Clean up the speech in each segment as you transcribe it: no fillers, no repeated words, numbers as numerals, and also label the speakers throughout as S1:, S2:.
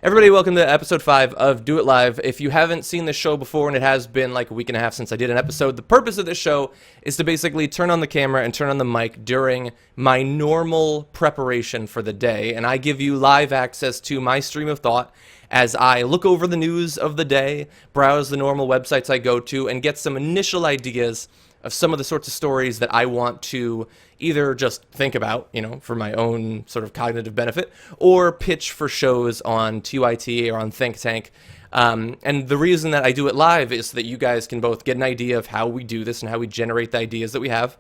S1: Everybody, welcome to episode 5 of Do It Live. If you haven't seen this show before, and it has been like a week and a half since I did an episode, the purpose of this show is to basically turn on the camera and turn on the mic during my normal preparation for the day, and I give you live access to my stream of thought as I look over the news of the day, browse the normal websites I go to, and get some initial ideas of some of the sorts of stories that I want to either just think about, for my own sort of cognitive benefit, or pitch for shows on TYT or on Think Tank. And the reason that I do it live is so that you guys can both get an idea of how we do this and how we generate the ideas that we have,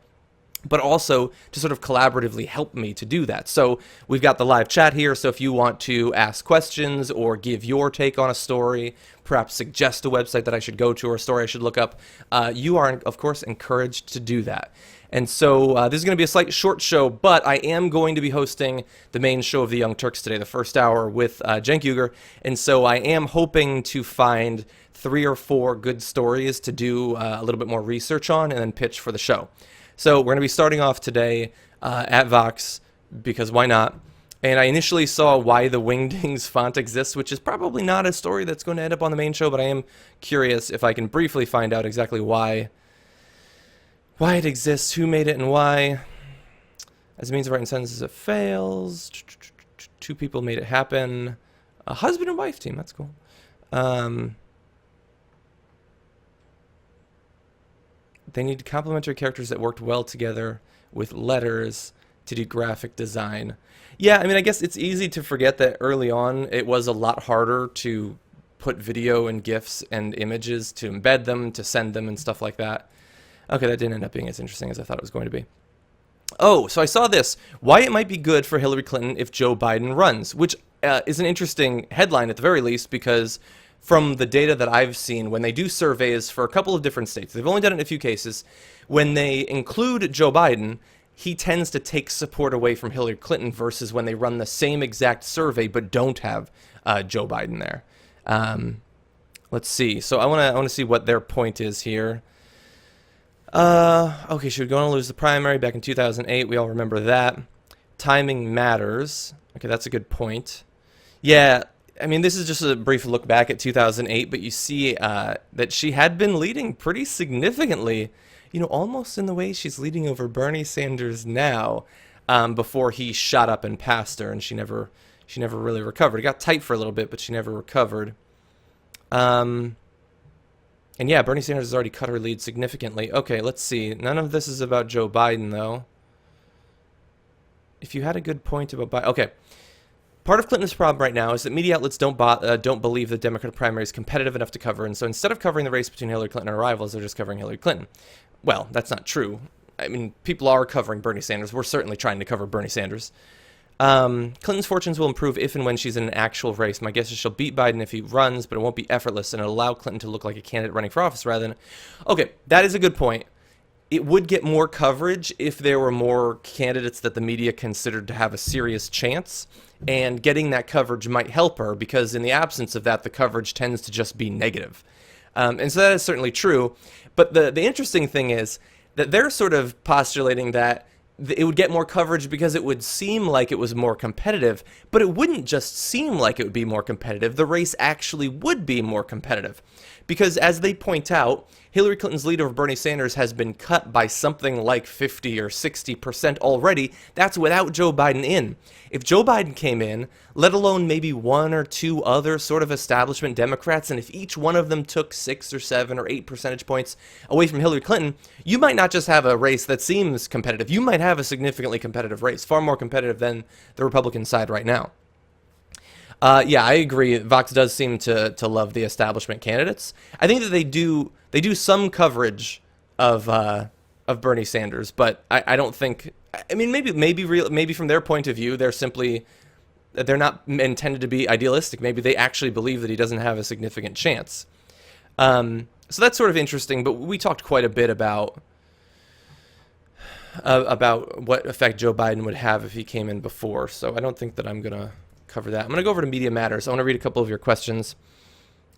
S1: but also to sort of collaboratively help me to do that. So we've got the live chat here, so if you want to ask questions or give your take on a story, perhaps suggest a website that I should go to or a story I should look up, you are, of course, encouraged to do that. And so this is going to be a slight short show, but I am going to be hosting the main show of the Young Turks today, the first hour with Cenk Uygur, and so I am hoping to find 3 or 4 good stories to do a little bit more research on and then pitch for the show. So we're going to be starting off today at Vox, because why not? And I initially saw why the Wingdings font exists, which is probably not a story that's going to end up on the main show, but I am curious if I can briefly find out exactly why it exists, who made it, and why. As a means of writing sentences, it fails. 2 people made it happen. A husband and wife team, that's cool. They need complementary characters that worked well together with letters to do graphic design. Yeah, I mean, I guess it's easy to forget that early on it was a lot harder to put video and GIFs and images, to embed them, to send them, and stuff like that. Okay, that didn't end up being as interesting as I thought it was going to be. Oh, so I saw this. Why it might be good for Hillary Clinton if Joe Biden runs, which is an interesting headline at the very least, because from the data that I've seen, when they do surveys for a couple of different states, they've only done it in a few cases, when they include Joe Biden, he tends to take support away from Hillary Clinton versus when they run the same exact survey but don't have Joe Biden there. Let's see. So I want to see what their point is here. Okay, she was going to lose the primary back in 2008. We all remember that. Timing matters. Okay, that's a good point. Yeah, I mean, this is just a brief look back at 2008, but you see that she had been leading pretty significantly, almost in the way she's leading over Bernie Sanders now, before he shot up and passed her, and she never really recovered. It got tight for a little bit, but she never recovered. And yeah, Bernie Sanders has already cut her lead significantly. Okay, let's see. None of this is about Joe Biden, though. If you had a good point about Biden... Okay. Part of Clinton's problem right now is that media outlets don't believe the Democratic primary is competitive enough to cover, and so instead of covering the race between Hillary Clinton and her rivals, they're just covering Hillary Clinton. Well, that's not true. I mean, people are covering Bernie Sanders. We're certainly trying to cover Bernie Sanders. Clinton's fortunes will improve if and when she's in an actual race. My guess is she'll beat Biden if he runs, but it won't be effortless, and it'll allow Clinton to look like a candidate running for office rather than... Okay, that is a good point. It would get more coverage if there were more candidates that the media considered to have a serious chance, and getting that coverage might help her, because in the absence of that, the coverage tends to just be negative. And so that is certainly true, but the interesting thing is that they're sort of postulating that it would get more coverage because it would seem like it was more competitive, but it wouldn't just seem like it would be more competitive. The race actually would be more competitive, because as they point out, Hillary Clinton's lead over Bernie Sanders has been cut by something like 50 or 60% already. That's without Joe Biden in. If Joe Biden came in, let alone maybe 1 or 2 other sort of establishment Democrats, and if each one of them took 6 or 7 or 8 percentage points away from Hillary Clinton, you might not just have a race that seems competitive. You might have a significantly competitive race, far more competitive than the Republican side right now. Yeah, I agree. Vox does seem to love the establishment candidates. I think that they do some coverage of Bernie Sanders, but I don't think... I mean, maybe from their point of view, they're not intended to be idealistic. Maybe they actually believe that he doesn't have a significant chance. So that's sort of interesting, but we talked quite a bit about what effect Joe Biden would have if he came in before, so I don't think that I'm going to cover that. I'm going to go over to Media Matters. I want to read a couple of your questions.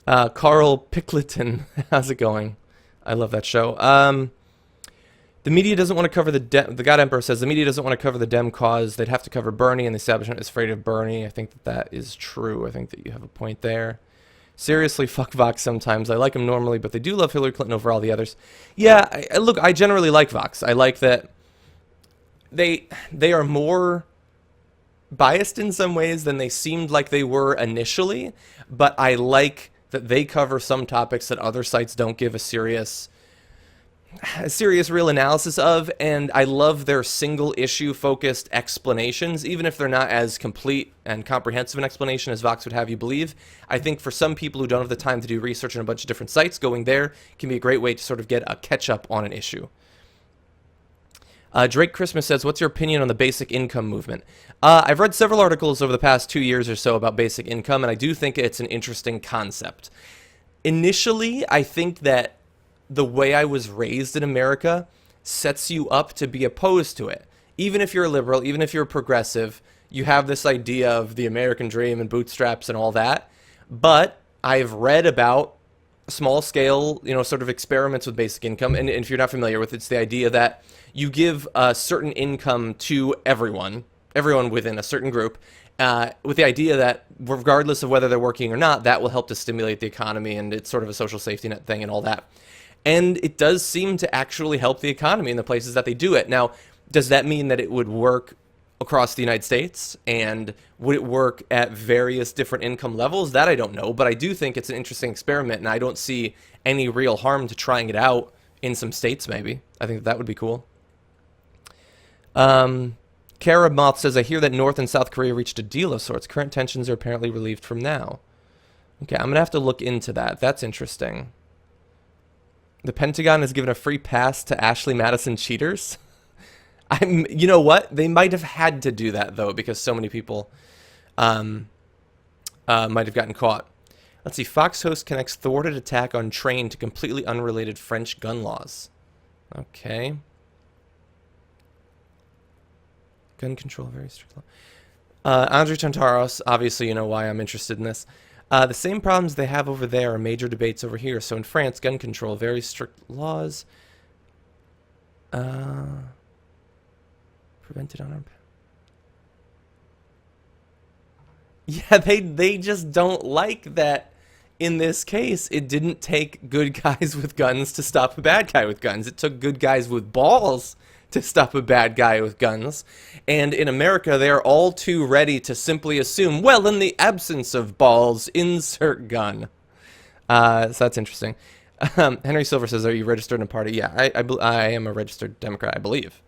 S1: Carl Pickleton, how's it going? I love that show. The media doesn't want to cover the God Emperor says the media doesn't want to cover the Dem cause. They'd have to cover Bernie, and the establishment is afraid of Bernie. I think that is true. I think that you have a point there. Seriously, fuck Vox sometimes. I like them normally, but they do love Hillary Clinton over all the others. Yeah, look, I generally like Vox. I like that they are more biased in some ways than they seemed like they were initially, but I like that they cover some topics that other sites don't give a serious real analysis of, and I love their single issue focused explanations, even if they're not as complete and comprehensive an explanation as Vox would have you believe. I think for some people who don't have the time to do research on a bunch of different sites, going there can be a great way to sort of get a catch up on an issue. Drake Christmas says, what's your opinion on the basic income movement? I've read several articles over the past 2 years or so about basic income, and I do think it's an interesting concept. Initially, I think that the way I was raised in America sets you up to be opposed to it. Even if you're a liberal, even if you're a progressive, you have this idea of the American dream and bootstraps and all that. But I've read about small scale, sort of experiments with basic income. And if you're not familiar with it, it's the idea that you give a certain income to everyone within a certain group, with the idea that regardless of whether they're working or not, that will help to stimulate the economy, and it's sort of a social safety net thing and all that. And it does seem to actually help the economy in the places that they do it. Now, does that mean that it would work across the United States? And would it work at various different income levels? That I don't know, but I do think it's an interesting experiment, and I don't see any real harm to trying it out in some states, maybe. I think that would be cool. Kara Moth says, I hear that North and South Korea reached a deal of sorts. Current tensions are apparently relieved from now. Okay, I'm going to have to look into that. That's interesting. The Pentagon has given a free pass to Ashley Madison cheaters. You know what? They might have had to do that, though, because so many people might have gotten caught. Let's see. Fox host connects thwarted attack on train to completely unrelated French gun laws. Okay. Gun control, very strict law. Andrew Tantaros, obviously you know why I'm interested in this. The same problems they have over there are major debates over here. So in France, gun control, very strict laws. Prevented on our... Yeah, they just don't like that. In this case, it didn't take good guys with guns to stop a bad guy with guns. It took good guys with balls to stop a bad guy with guns. And in America, they are all too ready to simply assume, well, in the absence of balls, insert gun. So that's interesting. Henry Silver says, are you registered in a party? Yeah, I am a registered Democrat, I believe.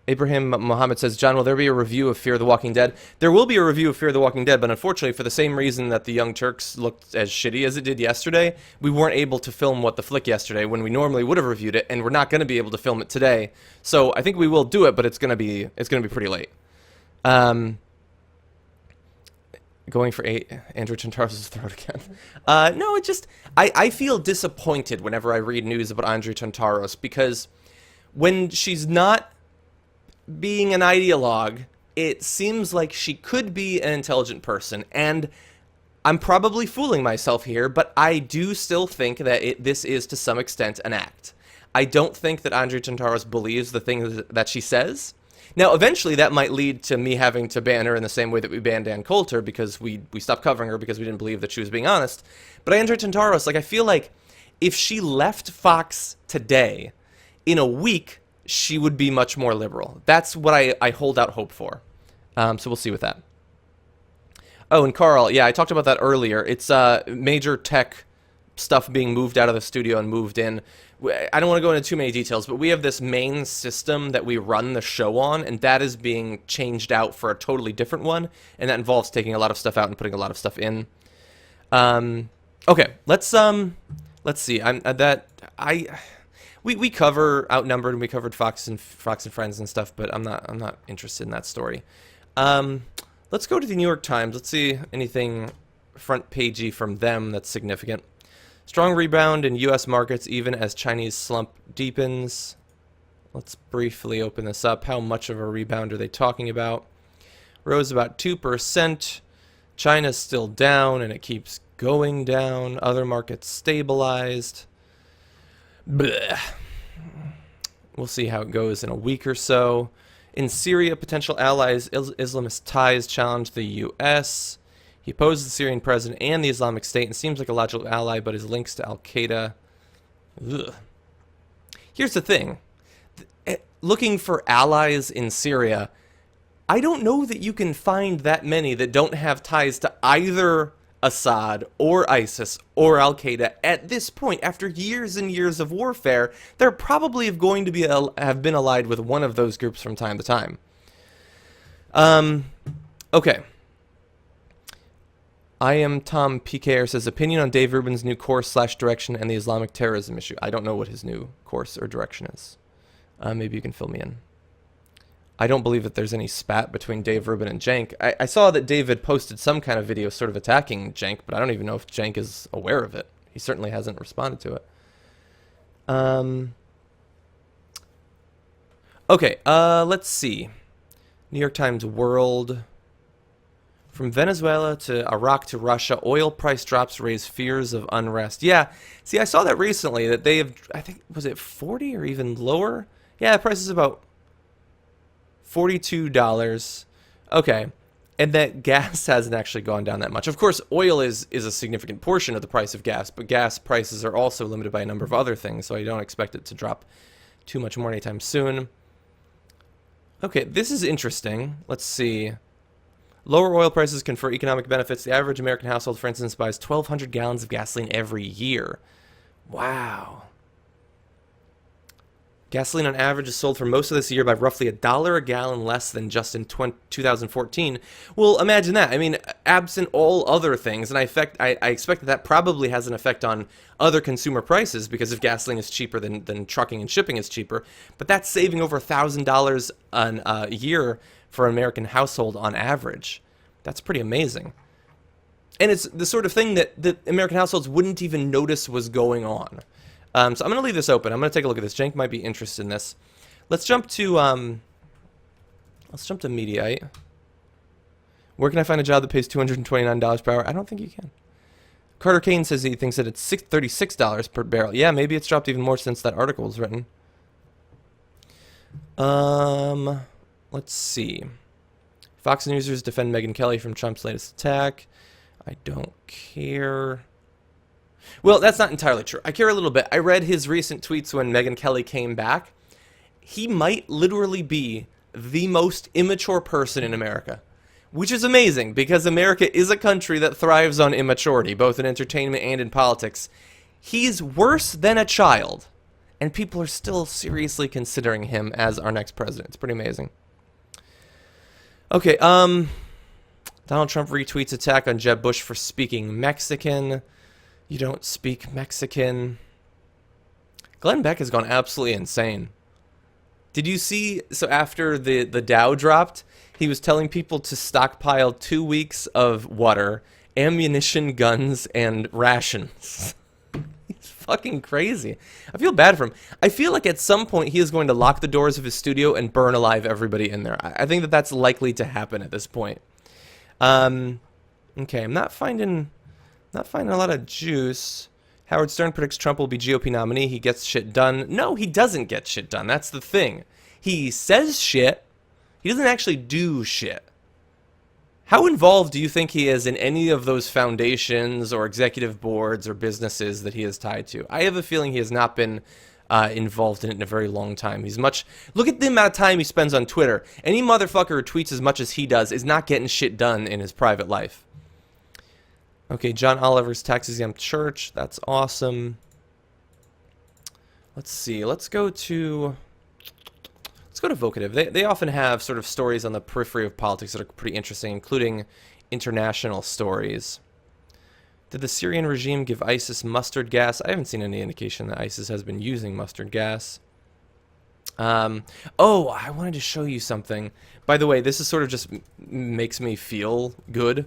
S1: Abraham Mohammed says, John, will there be a review of Fear the Walking Dead? There will be a review of Fear the Walking Dead, but unfortunately, for the same reason that the Young Turks looked as shitty as it did yesterday, we weren't able to film What the Flick yesterday when we normally would have reviewed it, and we're not going to be able to film it today. So I think we will do it, but it's going to be pretty late. Going for Andrew Tantaros' throat again. No, it just... I feel disappointed whenever I read news about Andrew Tantaros, because when she's not being an ideologue, it seems like she could be an intelligent person, and I'm probably fooling myself here, but I do still think that this is to some extent an act. I don't think that Andrea Tantaros believes the things that she says. Now, eventually that might lead to me having to ban her in the same way that we banned Ann Coulter, because we stopped covering her because we didn't believe that she was being honest. But Andrea Tantaros, I feel like if she left Fox today, in a week, she would be much more liberal. That's what I hold out hope for. So we'll see with that. Oh, and Carl, yeah, I talked about that earlier. It's major tech stuff being moved out of the studio and moved in. I don't want to go into too many details, but we have this main system that we run the show on, and that is being changed out for a totally different one, and that involves taking a lot of stuff out and putting a lot of stuff in. Okay, let's see. We cover Outnumbered, and we covered Fox and Friends and stuff, but I'm not interested in that story. Let's go to the New York Times. Let's see anything front pagey from them that's significant. Strong rebound in U.S. markets even as Chinese slump deepens. Let's briefly open this up. How much of a rebound are they talking about? Rose about 2%. China's still down, and it keeps going down. Other markets stabilized. Blech. We'll see how it goes in a week or so. In Syria, potential allies, Islamist ties challenge the U.S. He opposes the Syrian president and the Islamic State and seems like a logical ally, but his links to Al-Qaeda. Ugh. Here's the thing. Looking for allies in Syria, I don't know that you can find that many that don't have ties to either Assad or ISIS or Al-Qaeda at this point. After years and years of warfare, they're probably going to have been allied with one of those groups from time to time. Okay. I am Tom PKR says, opinion on Dave Rubin's new course/direction and the Islamic terrorism issue. I don't know what his new course or direction is. Maybe you can fill me in. I don't believe that there's any spat between Dave Rubin and Cenk. I saw that David posted some kind of video sort of attacking Cenk, but I don't even know if Cenk is aware of it. He certainly hasn't responded to it. Okay, let's see. New York Times World. From Venezuela to Iraq to Russia, oil price drops raise fears of unrest. Yeah, see, I saw that recently, that they have, I think, was it 40 or even lower? Yeah, the price is about $42. Okay, and that gas hasn't actually gone down that much. Of course, oil is a significant portion of the price of gas, but gas prices are also limited by a number of other things, so I don't expect it to drop too much more anytime soon. Okay, this is interesting. Let's see. Lower oil prices confer economic benefits. The average American household, for instance, buys 1,200 gallons of gasoline every year. Wow. Gasoline on average is sold for most of this year by roughly $1 a gallon less than just in 2014. Well, imagine that. I mean, absent all other things, and I expect that probably has an effect on other consumer prices, because if gasoline is cheaper, then trucking and shipping is cheaper. But that's saving over $1,000 a year for an American household on average. That's pretty amazing. And it's the sort of thing that American households wouldn't even notice was going on. So I'm going to leave this open. I'm going to take a look at this. Cenk might be interested in this. Let's jump to Mediaite. Where can I find a job that pays $229 per hour? I don't think you can. Carter Kane says he thinks that it's $36 per barrel. Yeah, maybe it's dropped even more since that article was written. Let's see. Fox News users defend Megyn Kelly from Trump's latest attack. I don't care. Well, that's not entirely true. I care a little bit. I read his recent tweets when Megyn Kelly came back. He might literally be the most immature person in America, which is amazing, because America is a country that thrives on immaturity, both in entertainment and in politics. He's worse than a child, and people are still seriously considering him as our next president. It's pretty amazing. Okay, Donald Trump retweets attack on Jeb Bush for speaking Mexican. You don't speak Mexican. Glenn Beck has gone absolutely insane. Did you see, so after the Dow dropped, he was telling people to stockpile 2 weeks of water, ammunition, guns, and rations. He's fucking crazy. I feel bad for him. I feel like at some point he is going to lock the doors of his studio and burn alive everybody in there. I think that that's likely to happen at this point. Okay, I'm not finding a lot of juice. Howard Stern predicts Trump will be GOP nominee. He gets shit done. No, he doesn't get shit done. That's the thing. He says shit. He doesn't actually do shit. How involved do you think he is in any of those foundations or executive boards or businesses that he is tied to? I have a feeling he has not been involved in it in a very long time. Look at the amount of time he spends on Twitter. Any motherfucker who tweets as much as he does is not getting shit done in his private life. Okay, John Oliver's tax-exempt church. That's awesome. Let's see. Let's go to Vocative. They often have sort of stories on the periphery of politics that are pretty interesting, including international stories. Did the Syrian regime give ISIS mustard gas? I haven't seen any indication that ISIS has been using mustard gas. Oh, I wanted to show you something. By the way, this is sort of just makes me feel good.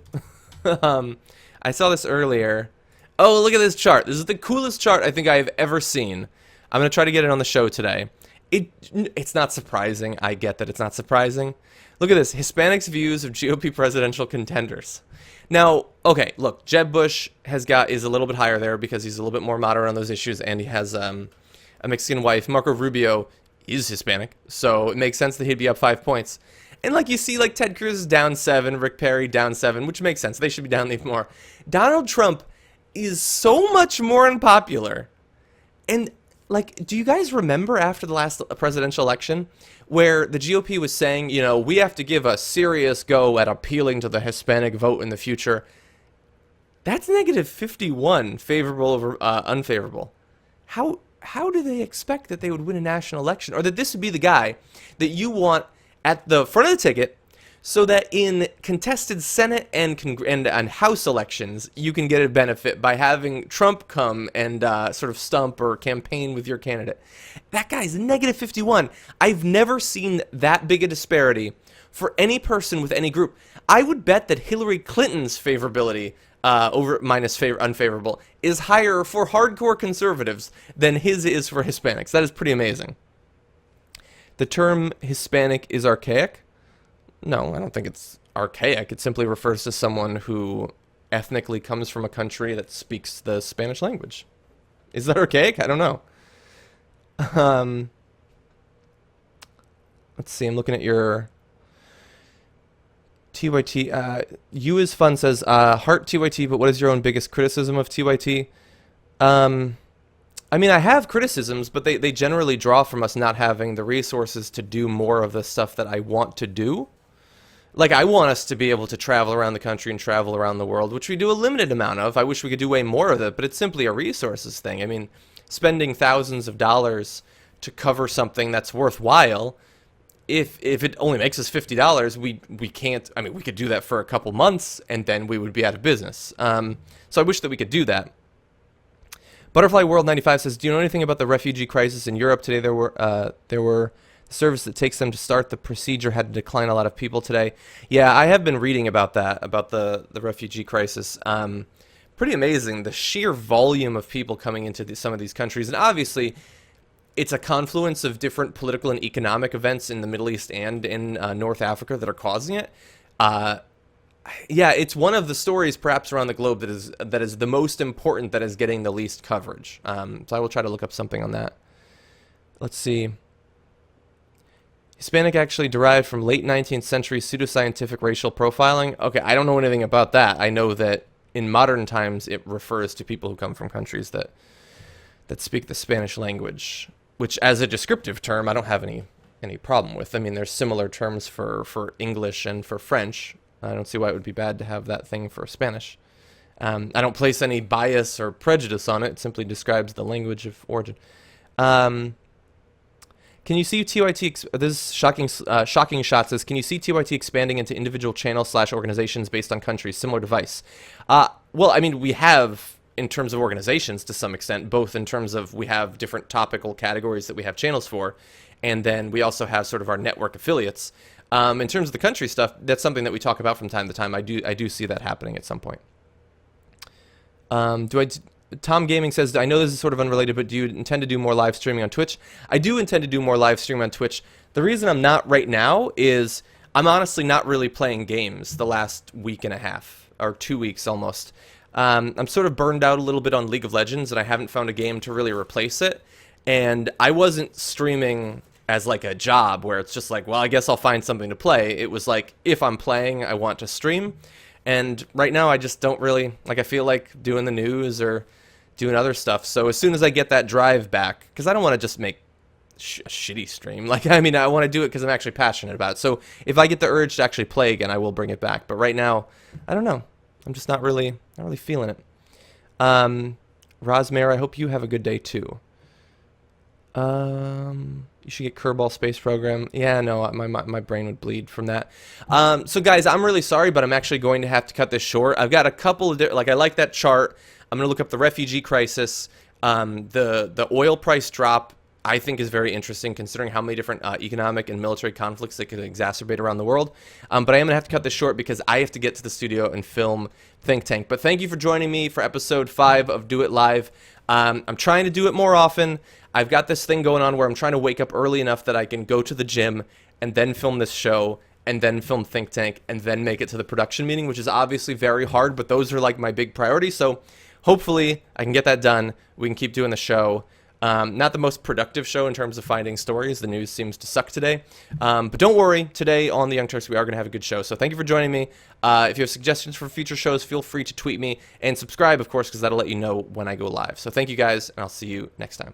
S1: I saw this earlier. Oh, look at this chart. This is the coolest chart I think I have ever seen. I'm going to try to get it on the show today. It's not surprising. I get that it's not surprising. Look at this. Hispanics' views of GOP presidential contenders. Now, okay, look, Jeb Bush is a little bit higher there because he's a little bit more moderate on those issues, and he has a Mexican wife. Marco Rubio is Hispanic, so it makes sense that he'd be up 5 points. And like you see, like Ted Cruz is down 7, Rick Perry down 7, which makes sense. They should be down even more. Donald Trump is so much more unpopular. And like, do you guys remember after the last presidential election where the GOP was saying, you know, we have to give a serious go at appealing to the Hispanic vote in the future? That's negative 51, favorable over unfavorable. How do they expect that they would win a national election, or that this would be the guy that you want at the front of the ticket, so that in contested Senate and House elections, you can get a benefit by having Trump come and sort of stump or campaign with your candidate? That guy's negative 51. I've never seen that big a disparity for any person with any group. I would bet that Hillary Clinton's favorability over minus unfavorable is higher for hardcore conservatives than his is for Hispanics. That is pretty amazing. The term Hispanic is archaic? No, I don't think it's archaic. It simply refers to someone who ethnically comes from a country that speaks the Spanish language. Is that archaic? I don't know. Let's see. I'm looking at your TYT. You is fun says, heart TYT, but what is your own biggest criticism of TYT? I mean, I have criticisms, but they generally draw from us not having the resources to do more of the stuff that I want to do. Like, I want us to be able to travel around the country and travel around the world, which we do a limited amount of. I wish we could do way more of it, but it's simply a resources thing. I mean, spending thousands of dollars to cover something that's worthwhile, if it only makes us $50, we can't. I mean, we could do that for a couple months, and then we would be out of business. So I wish that we could do that. Butterfly World 95 says, do you know anything about the refugee crisis in Europe today? There were the service that takes them to start the procedure had to decline a lot of people today. Yeah, I have been reading about that, about the refugee crisis. Pretty amazing, the sheer volume of people coming into some of these countries. And obviously, it's a confluence of different political and economic events in the Middle East and in North Africa that are causing it. Yeah, it's one of the stories perhaps around the globe that is the most important, that is getting the least coverage. So I will try to look up something on that. Let's see. Hispanic actually derived from late 19th century pseudoscientific racial profiling. Okay, I don't know anything about that. I know that in modern times it refers to people who come from countries that speak the Spanish language, which as a descriptive term I don't have any problem with. I mean, there's similar terms for English and for French. I don't see why it would be bad to have that thing for Spanish. I don't place any bias or prejudice on it. It simply describes the language of origin. Can you see TYT, this is Shocking Shot says, can you see TYT expanding into individual channels/organizations based on countries, similar to Vice? Well, I mean, we have, in terms of organizations to some extent, both in terms of we have different topical categories that we have channels for, and then we also have sort of our network affiliates. In terms of the country stuff, that's something that we talk about from time to time. I do see that happening at some point. Tom Gaming says, I know this is sort of unrelated, but do you intend to do more live streaming on Twitch? I do intend to do more live streaming on Twitch. The reason I'm not right now is I'm honestly not really playing games the last week and a half, or 2 weeks almost. I'm sort of burned out a little bit on League of Legends, and I haven't found a game to really replace it. And I wasn't streaming as like a job where it's just like, well, I guess I'll find something to play. It was like, if I'm playing, I want to stream. And right now I just don't really, like, I feel like doing the news or doing other stuff. So as soon as I get that drive back, because I don't want to just make a shitty stream. Like, I mean, I want to do it because I'm actually passionate about it. So if I get the urge to actually play again, I will bring it back. But right now, I don't know. I'm just not really feeling it. Rosmare, I hope you have a good day too. You should get Kerbal Space Program. Yeah, no, my brain would bleed from that. So guys, I'm really sorry, but I'm actually going to have to cut this short. I've got a couple of, like, I like that chart. I'm going to look up the refugee crisis. The oil price drop, I think, is very interesting considering how many different economic and military conflicts that could exacerbate around the world. But I am going to have to cut this short because I have to get to the studio and film Think Tank. But thank you for joining me for episode 5 of Do It Live. I'm trying to do it more often. I've got this thing going on where I'm trying to wake up early enough that I can go to the gym and then film this show and then film Think Tank and then make it to the production meeting, which is obviously very hard, but those are like my big priorities. So hopefully I can get that done. We can keep doing the show. Not the most productive show in terms of finding stories. The news seems to suck today. But don't worry, today on the Young Turks, we are going to have a good show. So thank you for joining me. If you have suggestions for future shows, feel free to tweet me. And subscribe, of course, because that'll let you know when I go live. So thank you guys, and I'll see you next time.